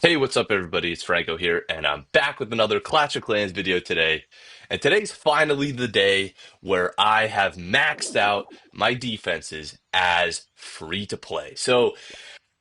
Hey, what's up, everybody? It's Franco here, and I'm back with another Clash of Clans video today. And today's finally the day where I have maxed out my defenses as free to play.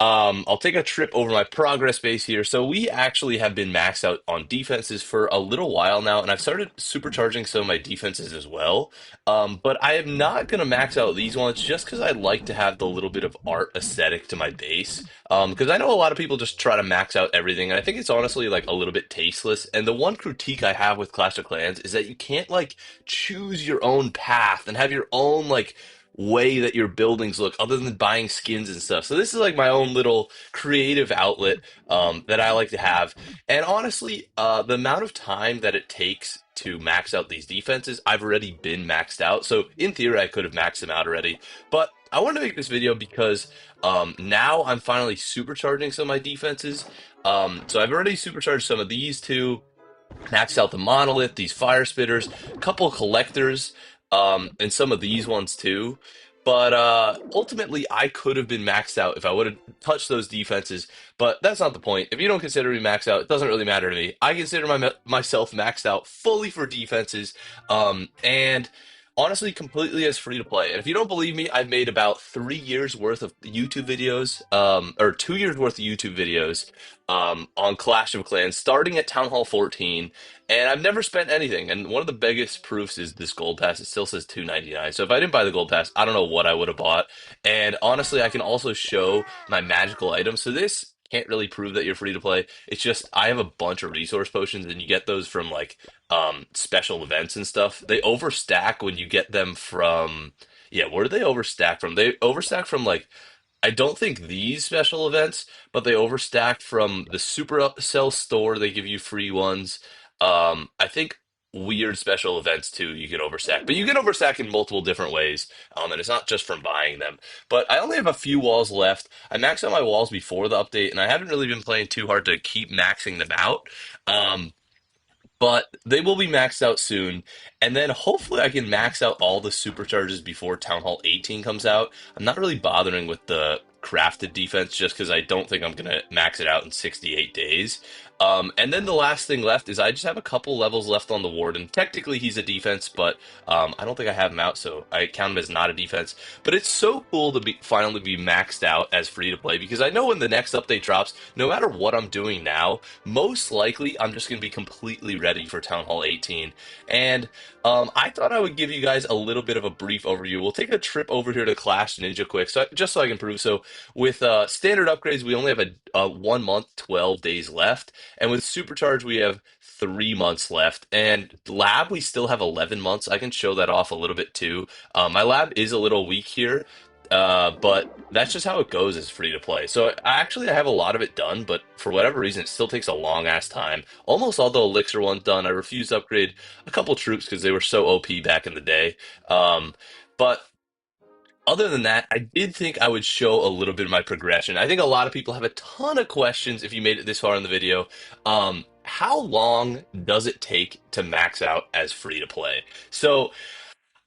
I'll take a trip over my progress base here. So we actually have been maxed out on defenses for a little while now, and I've started supercharging some of my defenses as well. But I am not going to max out these ones just because I like to have the little bit of art aesthetic to my base. Because I know a lot of people just try to max out everything, and I think it's honestly like a little bit tasteless. And the one critique I have with Clash of Clans is that you can't like choose your own path and have your own like way that your buildings look other than buying skins and stuff. So this is like my own little creative outlet that I like to have. And honestly, the amount of time that it takes to max out these defenses, I've already been maxed out. So in theory, I could have maxed them out already. But I wanted to make this video because now I'm finally supercharging some of my defenses. So I've already supercharged some of these two, maxed out the monolith, these fire spitters, a couple collectors, and some of these ones too. But ultimately, I could have been maxed out if I would have touched those defenses. But that's not the point. If you don't consider me maxed out, it doesn't really matter to me. I consider myself maxed out fully for defenses, and honestly, completely as free to play. And if you don't believe me, I've made about 3 years worth of YouTube videos, or 2 years worth of YouTube videos on Clash of Clans, starting at Town Hall 14, and I've never spent anything. And one of the biggest proofs is this gold pass. It still says 299. So if I didn't buy the gold pass, I don't know what I would have bought. And honestly, I can also show my magical items. So this can't really prove that you're free to play. It's just I have a bunch of resource potions, and you get those from like special events and stuff. They overstack when you get them from, yeah, where do they overstack from? They overstack from like, I don't think these special events, but they overstack from the Supercell store. They give you free ones. I think weird special events too. You can overstack, but you can overstack in multiple different ways. And it's not just from buying them. But I only have a few walls left. I maxed out my walls before the update, and I haven't really been playing too hard to keep maxing them out. Um, but they will be maxed out soon. And then hopefully I can max out all the supercharges before Town Hall 18 comes out. I'm not really bothering with the crafted defense just because I don't think I'm going to max it out in 68 days. And then the last thing left is I just have a couple levels left on the Warden. Technically, he's a defense, but I don't think I have him out, so I count him as not a defense. But it's so cool to be finally be maxed out as free to play because I know when the next update drops, no matter what I'm doing now, most likely I'm just going to be completely ready for Town Hall 18. And I thought I would give you guys a little bit of a brief overview. We'll take a trip over here to Clash Ninja quick, so just so I can prove. So with standard upgrades, we only have a 1 month, 12 days left, and with Supercharge, we have 3 months left. And Lab, we still have 11 months. I can show that off a little bit too. My Lab is a little weak here, but that's just how it goes as free to play. So I have a lot of it done, but for whatever reason, it still takes a long ass time. Almost all the Elixir ones done. I refused to upgrade a couple troops because they were so OP back in the day. But other than that, I did think I would show a little bit of my progression. I think a lot of people have a ton of questions if you made it this far in the video. How long does it take to max out as free to play? So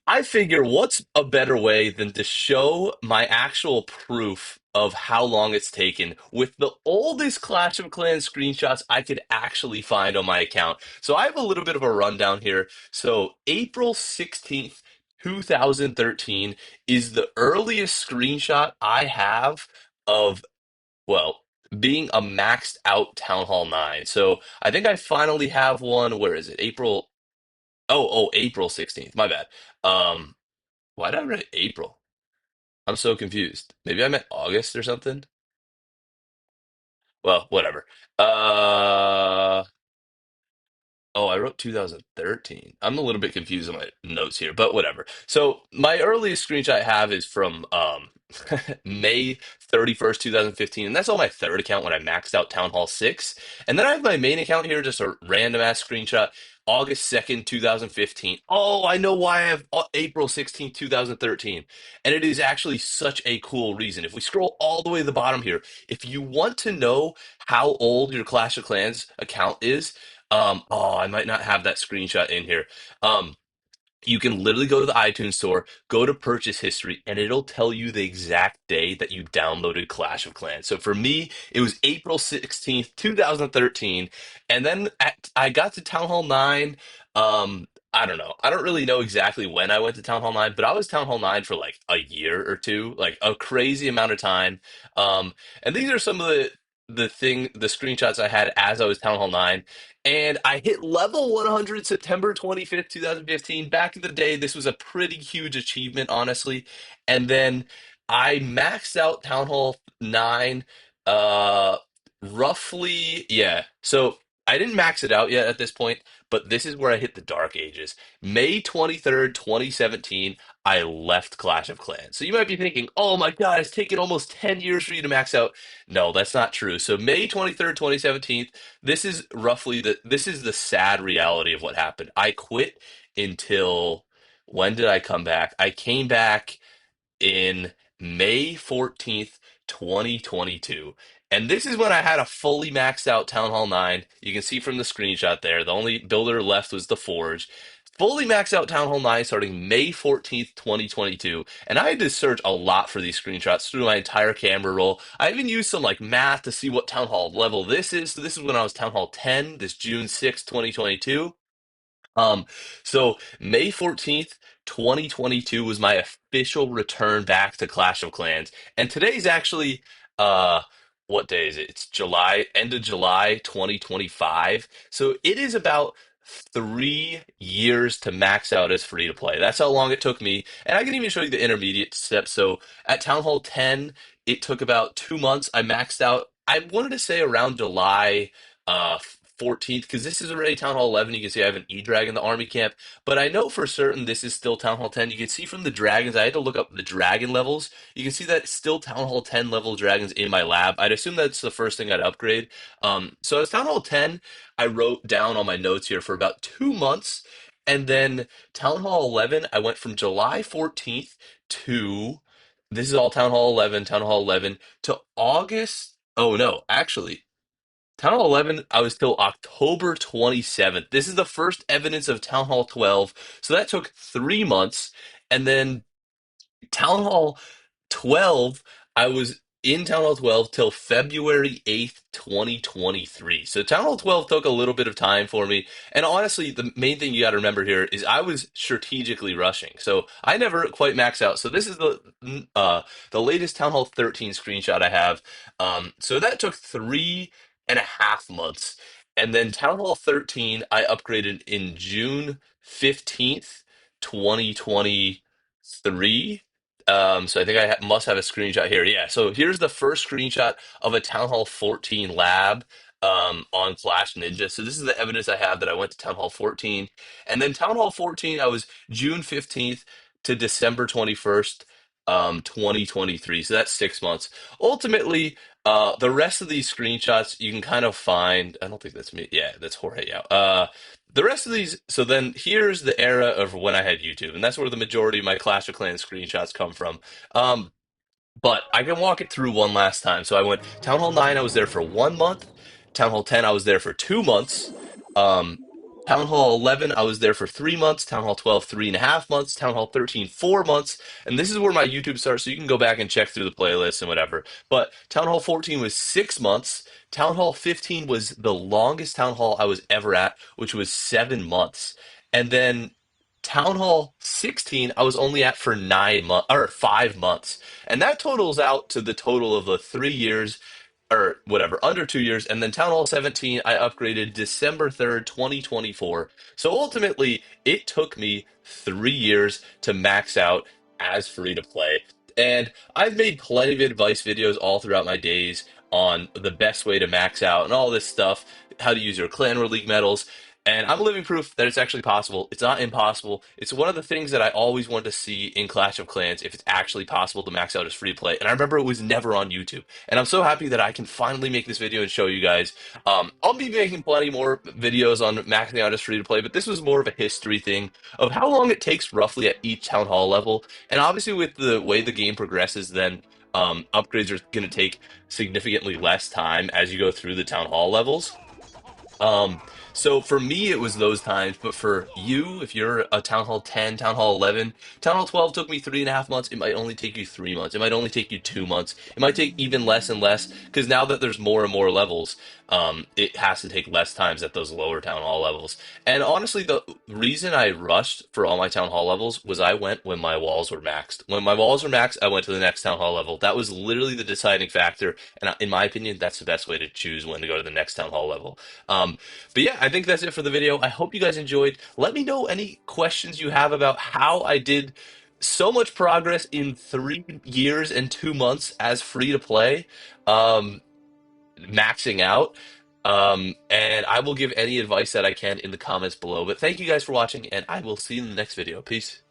I figure what's a better way than to show my actual proof of how long it's taken with the oldest Clash of Clans screenshots I could actually find on my account. So I have a little bit of a rundown here. So April 16th, 2013 is the earliest screenshot I have of, well, being a maxed out Town Hall 9. So I think I finally have one. Where is it? April 16th. My bad. Um, why did I write April? I'm so confused. Maybe I meant August or something. Well, whatever. Uh, oh, I wrote 2013. I'm a little bit confused on my notes here, but whatever. So my earliest screenshot I have is from May 31st, 2015, and that's on my third account when I maxed out Town Hall 6. And then I have my main account here, just a random ass screenshot, August 2nd, 2015. Oh, I know why I have April 16th, 2013. And it is actually such a cool reason. If we scroll all the way to the bottom here, if you want to know how old your Clash of Clans account is, oh, I might not have that screenshot in here. Um, You can literally go to the iTunes store, go to purchase history, and it'll tell you the exact day that you downloaded Clash of Clans. So for me, it was April 16th, 2013. And then I got to Town Hall 9. I don't know. I don't really know exactly when I went to Town Hall 9, but I was Town Hall 9 for like a year or two, like a crazy amount of time. And these are some of the screenshots I had as I was Town Hall 9. And I hit level 100 September 25th, 2015. Back in the day, this was a pretty huge achievement, honestly. And then I maxed out Town Hall 9, uh, roughly, yeah. So I didn't max it out yet at this point, but this is where I hit the Dark Ages. May 23rd, 2017, I left Clash of Clans. So you might be thinking, oh my God, it's taken almost 10 years for you to max out. No, that's not true. So May 23rd, 2017, this is the sad reality of what happened. I quit until when did I come back? I came back in May 14th, 2022. And this is when I had a fully maxed out Town Hall 9. You can see from the screenshot there, the only builder left was the Forge. Fully maxed out Town Hall 9 starting May 14th, 2022. And I had to search a lot for these screenshots through my entire camera roll. I even used some like math to see what Town Hall level this is. So this is when I was Town Hall 10, this June 6th, 2022. Um, so May 14th, 2022 was my official return back to Clash of Clans. And today's actually uh what day is it? It's July, end of July 2025. So it is about 3 years to max out as free to play. That's how long it took me. And I can even show you the intermediate steps. So at Town Hall 10, it took about 2 months. I maxed out, I wanted to say around July 14th, because this is already Town Hall 11. You can see I have an E-Drag in the army camp, but I know for certain this is still Town Hall 10. You can see from the dragons, I had to look up the dragon levels. You can see that it's still Town Hall 10 level dragons in my lab. I'd assume that's the first thing I'd upgrade. So as Town Hall 10, I wrote down on my notes here for about 2 months. And then Town Hall 11, I went from July 14th to, this is all Town Hall 11 to August. Oh no, actually. Town Hall 11, I was till October 27th. This is the first evidence of Town Hall 12. So that took 3 months. And then Town Hall 12, I was in Town Hall 12 till February 8th, 2023. So Town Hall 12 took a little bit of time for me. And honestly, the main thing you got to remember here is I was strategically rushing. So I never quite maxed out. So this is the latest Town Hall 13 screenshot I have. So that took 3.5 months. And then Town Hall 13, I upgraded in June 15th, 2023. So I think must have a screenshot here. Yeah. So here's the first screenshot of a Town Hall 14 lab on Flash Ninja. So this is the evidence I have that I went to Town Hall 14. And then Town Hall 14, I was June 15th to December 21st, 2023. So that's 6 months. Ultimately, the rest of these screenshots you can kind of find. I don't think that's me. Yeah, that's Jorge. Yeah. The rest of these, so then here's the era of when I had YouTube, and that's where the majority of my Clash of Clans screenshots come from. Um, but I can walk it through one last time. So I went Town Hall 9, I was there for 1 month. Town Hall 10, I was there for 2 months. Um, Town Hall 11, I was there for 3 months. Town Hall 12, 3.5 months. Town Hall 13, 4 months. And this is where my YouTube starts. So you can go back and check through the playlist and whatever. But Town Hall 14 was 6 months. Town Hall 15 was the longest Town Hall I was ever at, which was 7 months. And then Town Hall 16, I was only at for 9 months or 5 months. And that totals out to the total of the 3 years or whatever, under 2 years. And then Town Hall 17, I upgraded December 3rd, 2024. So ultimately, it took me 3 years to max out as free to play. And I've made plenty of advice videos all throughout my days on the best way to max out and all this stuff, how to use your clan or league medals. And I'm living proof that it's actually possible. It's not impossible. It's one of the things that I always wanted to see in Clash of Clans, if it's actually possible to max out as free play. And I remember it was never on YouTube. And I'm so happy that I can finally make this video and show you guys. I'll be making plenty more videos on maxing out as free to play, but this was more of a history thing of how long it takes roughly at each Town Hall level. And obviously, with the way the game progresses, then upgrades are going to take significantly less time as you go through the Town Hall levels. So for me, it was those times, but for you, if you're a Town Hall 10, Town Hall 11, Town Hall 12 took me 3.5 months. It might only take you 3 months. It might only take you 2 months. It might take even less and less because now that there's more and more levels, it has to take less times at those lower Town Hall levels. And honestly, the reason I rushed for all my Town Hall levels was I went when my walls were maxed. When my walls were maxed, I went to the next Town Hall level. That was literally the deciding factor. And in my opinion, that's the best way to choose when to go to the next Town Hall level. Um, but yeah, I think that's it for the video. I hope you guys enjoyed. Let me know any questions you have about how I did so much progress in 3 years and 2 months as free to play, um, maxing out. And I will give any advice that I can in the comments below. But thank you guys for watching, and I will see you in the next video. Peace.